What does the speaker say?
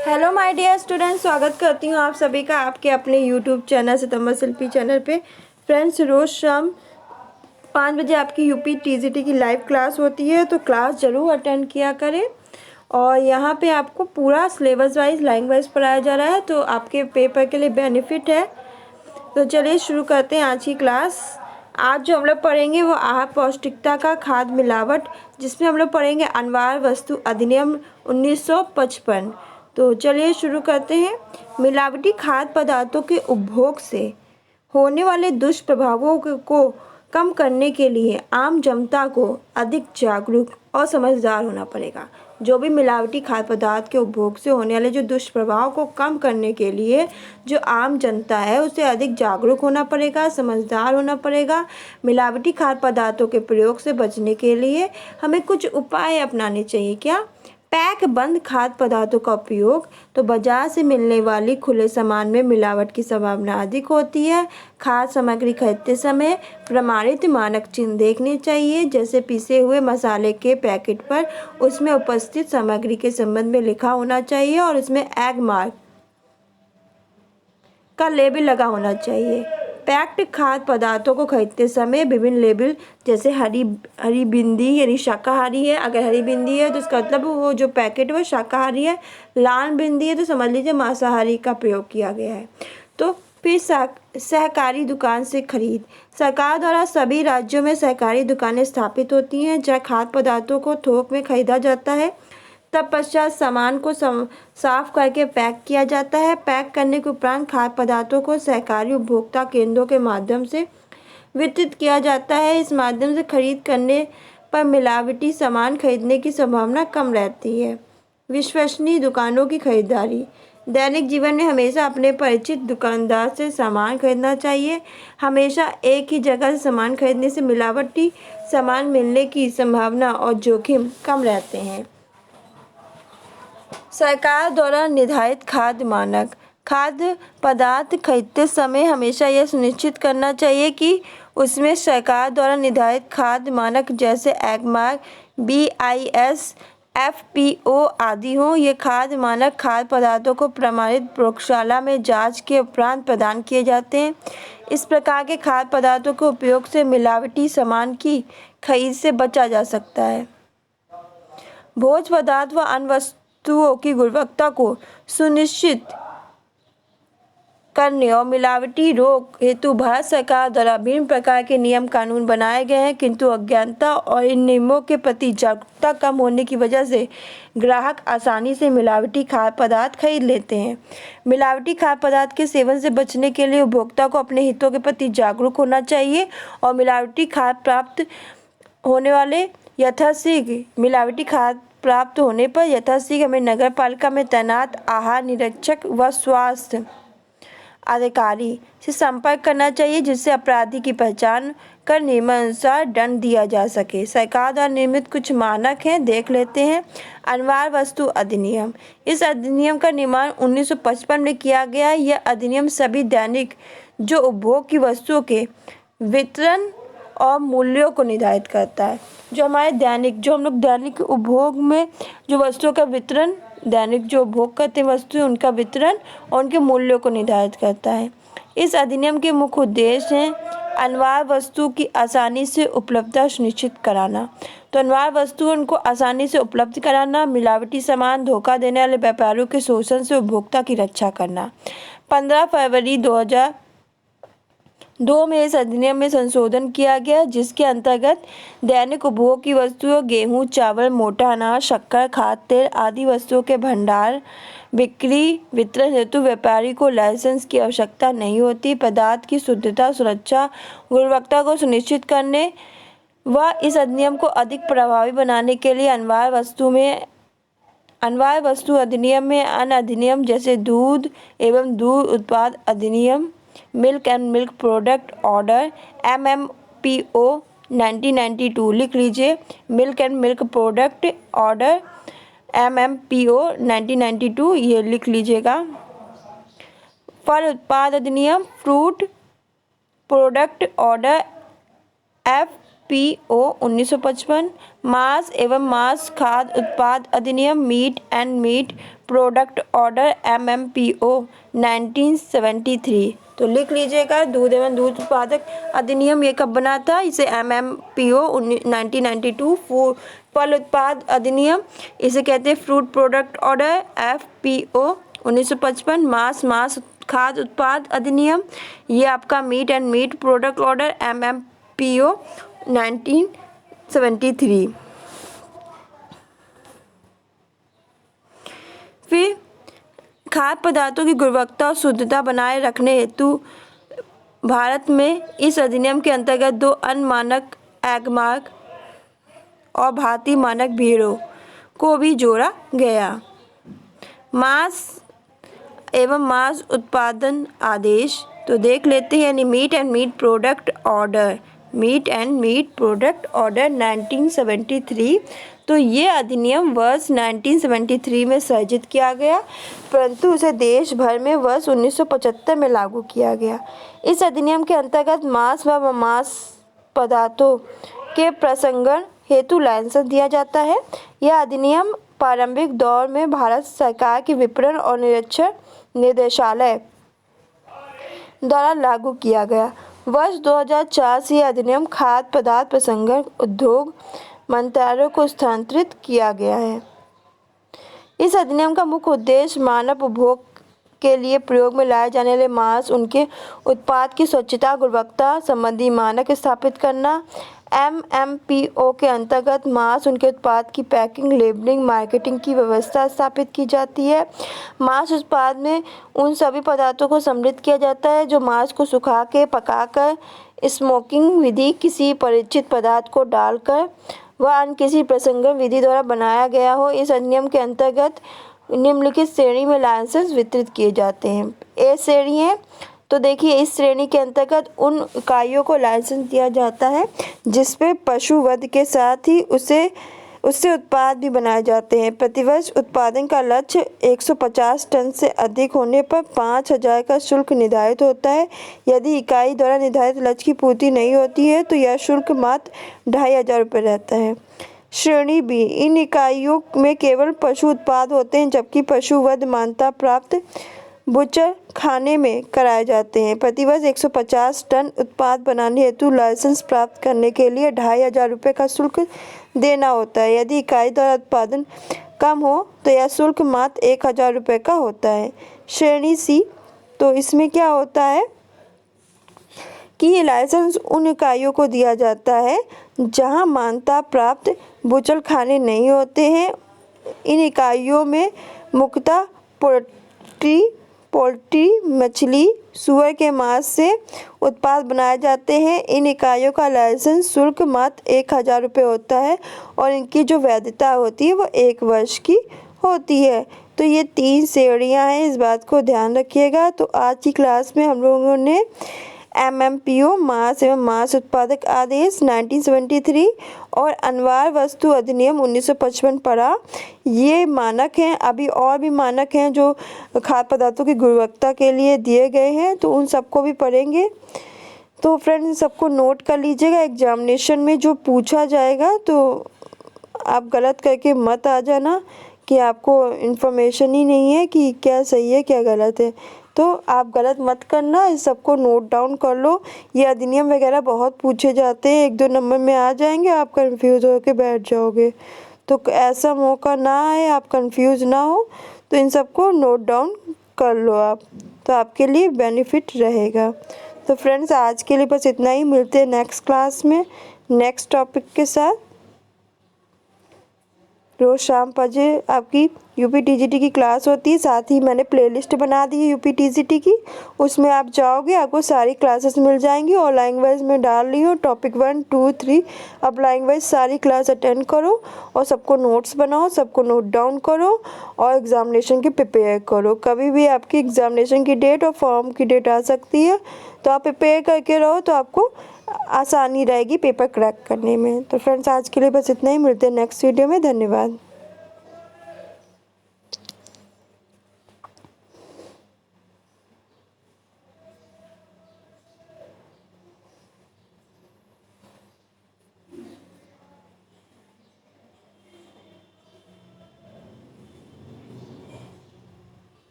Hello my dear student, स्वागत करती हूँ आप सभी का आपके अपने यूट्यूब चैनल सितंबर शिल्पी चैनल पे। फ्रेंड्स, रोज़ शाम 5 बजे आपकी यूपी टीजीटी की लाइव क्लास होती है, तो क्लास ज़रूर अटेंड किया करें। और यहाँ पे आपको पूरा सिलेबस वाइज लैंग्वेज पढ़ाया जा रहा है, तो आपके पेपर के लिए बेनिफिट है। तो चलिए शुरू करते हैं आज की क्लास। आज जो हम लोग पढ़ेंगे वो आहार पौष्टिकता का खाद्य मिलावट, जिसमें हम लोग पढ़ेंगे अनवार्य वस्तु अधिनियम 1955। तो चलिए शुरू करते हैं। मिलावटी खाद्य पदार्थों के उपभोग से होने वाले दुष्प्रभावों को कम करने के लिए आम जनता को अधिक जागरूक और समझदार होना पड़ेगा। जो भी मिलावटी खाद्य पदार्थ के उपभोग से होने वाले जो दुष्प्रभाव को कम करने के लिए जो आम जनता है उसे अधिक जागरूक होना पड़ेगा, समझदार होना पड़ेगा। मिलावटी खाद्य पदार्थों के प्रयोग से बचने के लिए हमें कुछ उपाय अपनाने चाहिए। क्या? पैक बंद खाद्य पदार्थों का उपयोग। तो बाजार से मिलने वाली खुले सामान में मिलावट की संभावना अधिक होती है। खाद्य सामग्री खरीदते समय प्रमाणित मानक चिन्ह देखने चाहिए, जैसे पिसे हुए मसाले के पैकेट पर उसमें उपस्थित सामग्री के संबंध में लिखा होना चाहिए और उसमें एग मार्क का लेबल लगा होना चाहिए। पैक्ड खाद्य पदार्थों को खरीदते समय विभिन्न लेबल, जैसे हरी बिंदी यानी शाकाहारी है, अगर हरी बिंदी है तो इसका मतलब वो जो पैकेट है वो शाकाहारी है। लाल बिंदी है तो समझ लीजिए मांसाहारी का प्रयोग किया गया है। तो फिर सहकारी दुकान से खरीद। सरकार द्वारा सभी राज्यों में सहकारी दुकानें स्थापित होती हैं जहाँ खाद्य पदार्थों को थोक में खरीदा जाता है। तत्पश्चात सामान को साफ करके पैक किया जाता है। पैक करने के उपरांत खाद्य पदार्थों को सहकारी उपभोक्ता केंद्रों के माध्यम से वितरित किया जाता है। इस माध्यम से खरीद करने पर मिलावटी सामान खरीदने की संभावना कम रहती है। विश्वसनीय दुकानों की खरीदारी। दैनिक जीवन में हमेशा अपने परिचित दुकानदार से सामान खरीदना चाहिए। हमेशा एक ही जगह से सामान खरीदने से मिलावटी सामान मिलने की संभावना और जोखिम कम रहते हैं। सरकार द्वारा निर्धारित खाद्य मानक। खाद्य पदार्थ खरीदते समय हमेशा यह सुनिश्चित करना चाहिए कि उसमें सरकार द्वारा निर्धारित खाद्य मानक जैसे एग मार्क, BIS, FPO आदि हों। ये खाद्य मानक खाद्य पदार्थों को प्रमाणित प्रयोगशाला में जांच के उपरांत प्रदान किए जाते हैं। इस प्रकार के खाद्य पदार्थों के उपयोग से मिलावटी सामान की खरीद से बचा जा सकता है। भोज्य पदार्थ व अन्य वस्तुओं की गुणवत्ता को सुनिश्चित करने और मिलावटी रोक हेतु भारत सरकार द्वारा विभिन्न प्रकार के नियम कानून बनाए गए हैं, किंतु अज्ञानता और इन नियमों के प्रति जागरूकता कम होने की वजह से ग्राहक आसानी से मिलावटी खाद्य पदार्थ खरीद लेते हैं। मिलावटी खाद्य पदार्थ के सेवन से बचने के लिए उपभोक्ता को अपने हितों के प्रति जागरूक होना चाहिए और मिलावटी खाद्य प्राप्त होने पर यथाशीघ्र हमें नगर पालिका में तैनात आहार निरीक्षक व स्वास्थ्य अधिकारी से संपर्क करना चाहिए, जिससे अपराधी की पहचान कर नियमानुसार दंड दिया जा सके। सरकार द्वारा निर्मित कुछ मानक हैं, देख लेते हैं। अनवार्य वस्तु अधिनियम। इस अधिनियम का निर्माण 1955 में किया गया। यह अधिनियम सभी दैनिक जो उपभोग की वस्तुओं के वितरण और मूल्यों को निर्धारित करता है। जो हम लोग दैनिक उपभोग में जो वस्तुओं का वितरण, दैनिक जो उपभोग करते हैं वस्तुएं, उनका वितरण और उनके मूल्यों को निर्धारित करता है। इस अधिनियम के मुख्य उद्देश्य हैं अनवार्य वस्तु की आसानी से उपलब्धता सुनिश्चित कराना। तो अनवार्य वस्तु उनको आसानी से उपलब्ध कराना, मिलावटी सामान, धोखा देने वाले व्यापारियों के शोषण से उपभोक्ता की रक्षा करना। 15 फरवरी 2002 में इस अधिनियम में संशोधन किया गया, जिसके अंतर्गत दैनिक उपभोग की वस्तुओं गेहूं, चावल, मोटा अनाज, शक्कर, खाद्य तेल आदि वस्तुओं के भंडार, बिक्री, वितरण हेतु व्यापारी को लाइसेंस की आवश्यकता नहीं होती। पदार्थ की शुद्धता, सुरक्षा, गुणवत्ता को सुनिश्चित करने व इस अधिनियम को अधिक प्रभावी बनाने के लिए अनवार्य वस्तु अधिनियम में अन्य अधिनियम जैसे दूध एवं दूध उत्पाद अधिनियम, milk and milk product order, MMPO 1992 लिख लीजिए। Milk and milk product order MMPO 1992 ये लिख लीजिएगा। फल उत्पाद अधिनियम, फ्रूट प्रोडक्ट ऑर्डर FPO 1955, मांस एवं मांस खाद्य उत्पाद अधिनियम meat and meat product order MMPO 1973। तो लिख लीजिएगा, दूध एवं दूध उत्पादक अधिनियम ये कब बना था, इसे MMPO 1992। फल उत्पाद अधिनियम इसे कहते हैं फ्रूट प्रोडक्ट ऑर्डर FPO 1955। मांस खाद्य उत्पाद अधिनियम ये आपका meat and meat product order MMPO 1973। फिर खाद्य पदार्थों की गुणवत्ता और शुद्धता बनाए रखने हेतु भारत में इस अधिनियम के अंतर्गत 2 अन्य मानक एगमार्क और भारतीय मानक ब्यूरो को भी जोड़ा गया। मांस एवं मांस उत्पादन आदेश तो देख लेते हैं, यानी meat and meat product order 1973। तो ये अधिनियम वर्ष 1973 में सर्जित किया गया, परंतु उसे देश भर में वर्ष 1975 में लागू किया गया। इस अधिनियम के अंतर्गत मांस व मांस पदार्थों के प्रसंस्करण हेतु लाइसेंस दिया जाता है। यह अधिनियम प्रारंभिक दौर में भारत सरकार के विपणन और निरीक्षण निदेशालय द्वारा लागू किया गया। वर्ष 2004 से यह अधिनियम खाद्य पदार्थ प्रसंस्करण उद्योग मंत्रालय को स्थानांतरित किया गया है। इस अधिनियम का मुख्य उद्देश्य मानव उपभोग के लिए प्रयोग में लाए जाने वाले मांस, उनके उत्पाद की स्वच्छता गुणवत्ता संबंधी मानक स्थापित करना। MMPO के अंतर्गत मांस, उनके उत्पाद की पैकिंग, लेबलिंग, मार्केटिंग की व्यवस्था स्थापित की जाती है। मांस उत्पाद में उन सभी पदार्थों को सम्मिलित किया जाता है जो मांस को सुखा के, पकाकर, स्मोकिंग विधि, किसी परिचित पदार्थ को डालकर व अन्य किसी प्रसंस्करण विधि द्वारा बनाया गया हो। इस अधिनियम के अंतर्गत निम्नलिखित श्रेणी में लाइसेंस वितरित किए जाते हैं। ए श्रेणी है, तो देखिए इस श्रेणी के अंतर्गत उन इकाइयों को लाइसेंस दिया जाता है जिसपे पशु वध के साथ ही उससे उत्पाद भी बनाए जाते हैं। प्रतिवर्ष उत्पादन का लक्ष्य 150 टन से अधिक होने पर 5,000 का शुल्क निर्धारित होता है। यदि इकाई द्वारा निर्धारित लक्ष्य की पूर्ति नहीं होती है तो यह शुल्क मात्र 2,500 रुपये रहता है। श्रेणी बी, इन इकाइयों में केवल पशु उत्पाद होते हैं जबकि पशु वध मान्यता प्राप्त बुचर खाने में कराए जाते हैं। प्रतिवर्ष 150 टन उत्पाद बनाने हेतु लाइसेंस प्राप्त करने के लिए 2,500 रुपये का शुल्क देना होता है। यदि इकाई द्वारा उत्पादन कम हो तो यह शुल्क मात्र 1,000 रुपये का होता है। श्रेणी सी, तो इसमें क्या होता है कि ये लाइसेंस उन इकाइयों को दिया जाता है जहां मान्यता प्राप्त बुचल खाने नहीं होते हैं। इन इकाइयों में मुख्यतः पोल्ट्री, मछली, सूअर के मांस से उत्पाद बनाए जाते हैं। इन इकाइयों का लाइसेंस शुल्क मात्र 1,000 रुपये होता है और इनकी जो वैधता होती है वो 1 वर्ष की होती है। तो ये 3 श्रेणियाँ हैं, इस बात को ध्यान रखिएगा। तो आज की क्लास में हम लोगों ने MMPO मांस एवं मांस उत्पादक आदेश 1973 और अनिवार्य वस्तु अधिनियम 1955 पढ़ा। ये मानक हैं, अभी और भी मानक हैं जो खाद्य पदार्थों की गुणवत्ता के लिए दिए गए हैं, तो उन सबको भी पढ़ेंगे। तो फ्रेंड्स सबको नोट कर लीजिएगा, एग्जामिनेशन में जो पूछा जाएगा तो आप गलत करके मत आ जाना कि आपको इन्फॉर्मेशन ही नहीं है कि क्या सही है क्या गलत है। तो आप गलत मत करना, इस सबको नोट डाउन कर लो। ये अधिनियम वगैरह बहुत पूछे जाते हैं, 1-2 नंबर में आ जाएंगे, आप कंफ्यूज होकर बैठ जाओगे। तो ऐसा मौका ना आए, आप कंफ्यूज ना हो, तो इन सबको नोट डाउन कर लो आप, तो आपके लिए बेनिफिट रहेगा। तो फ्रेंड्स आज के लिए बस इतना ही, मिलते हैं नेक्स्ट क्लास में नेक्स्ट टॉपिक के साथ। रोज़ शाम 5 बजे आपकी यूपी टीजीटी की क्लास होती है, साथ ही मैंने प्लेलिस्ट बना दी है यूपी टीजीटी की, उसमें आप जाओगे आपको सारी क्लासेस मिल जाएंगी। और लैंग्वेज में डाल रही हूँ टॉपिक 1, 2, 3। अब लैंग्वेज सारी क्लास अटेंड करो और सबको नोट्स बनाओ, सबको नोट डाउन करो और एग्ज़ामिनेशन की प्रिपेयर करो। कभी भी आपकी एग्ज़ामिनेशन की डेट और फॉर्म की डेट आ सकती है, तो आप प्रिपेयर करके रहो तो आपको आसानी रहेगी पेपर क्रैक करने में। तो फ्रेंड्स आज के लिए बस इतना ही, मिलते हैं नेक्स्ट वीडियो में। धन्यवाद।